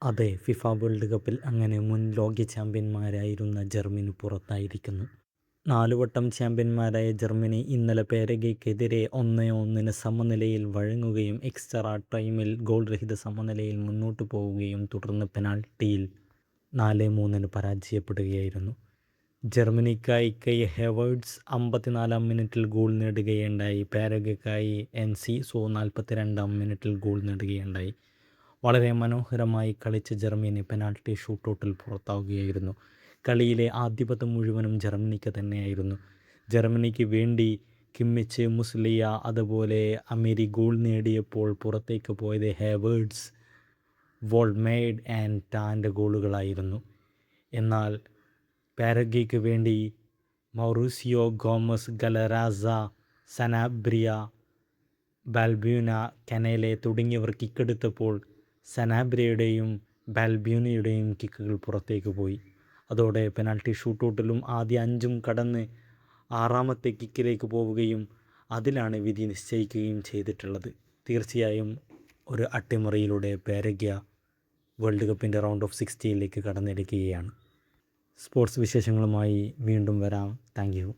അതെ, FIFA world കപ്പിൽ അങ്ങനെ മുൻ ലോക ചാമ്പ്യന്മാരായിരുന്ന ജർമ്മനി പുറത്തായിരിക്കുന്നു. 4 വട്ടം ചാമ്പ്യന്മാരായ ജർമ്മനി ഇന്നലെ പാരഗ്വേക്കെതിരെ 1-1 സമനിലയിൽ വഴങ്ങുകയും എക്സ്ട്രാ ടൈമിൽ ഗോൾ രഹിത സമനിലയിൽ മുന്നോട്ടു പോവുകയും തുടർന്ന് പെനാൽറ്റിയിൽ 4-3 പരാജയപ്പെടുകയായിരുന്നു. ജർമ്മനിക്കായി കൈ ഹേവേർട്സ് 54-ാം മിനിറ്റിൽ ഗോൾ നേടുകയുണ്ടായി. പാരഗ്വേക്കായി എൻസിസോ 42-ാം മിനിറ്റിൽ ഗോൾ നേടുകയുണ്ടായി. വളരെ മനോഹരമായി കളിച്ച ജർമ്മനി പെനാൽറ്റി ഷൂട്ടൗട്ടിൽ പുറത്താവുകയായിരുന്നു. കളിയിലെ ആധിപത്യം മുഴുവനും ജർമ്മനിക്ക് തന്നെയായിരുന്നു. ജർമ്മനിക്ക് വേണ്ടി കിമ്മിച്ച്, മുസ്ലിയ, അതുപോലെ അമേരി ഗോൾ നേടിയപ്പോൾ പുറത്തേക്ക് പോയത് ഹേവേർട്സ്, വോൾമെയ്ഡ് ആൻഡ് ടാൻ്റെ ഗോളുകളായിരുന്നു. എന്നാൽ പാരഗ്വേക്ക് വേണ്ടി മൗറിസിയോ ഗോമസ്, ഗലറാസ, സനാബ്രിയ, ബാൽബ്യൂന, കനേലെ തുടങ്ങിയവർ കിക്കെടുത്തപ്പോൾ സനാബ്രിയയുടെയും ബാൽബ്യൂനയുടെയും കിക്കുകൾ പുറത്തേക്ക് പോയി. അതോടെ പെനാൽറ്റി ഷൂട്ടൗട്ടിലും ആദ്യ 5 കടന്ന് 6ാമത്തെ കിക്കിലേക്ക് പോവുകയും അതിലാണ് വിധി നിശ്ചയിക്കുകയും ചെയ്തിട്ടുള്ളത്. തീർച്ചയായും ഒരു അട്ടിമറിയിലൂടെ പാരഗ്വെ വേൾഡ് കപ്പിൻ്റെ റൗണ്ട് ഓഫ് 16ലേക്ക് കടന്നിരിക്കുകയാണ്. സ്പോർട്സ് വിശേഷങ്ങളുമായി വീണ്ടും വരാം. Thank you.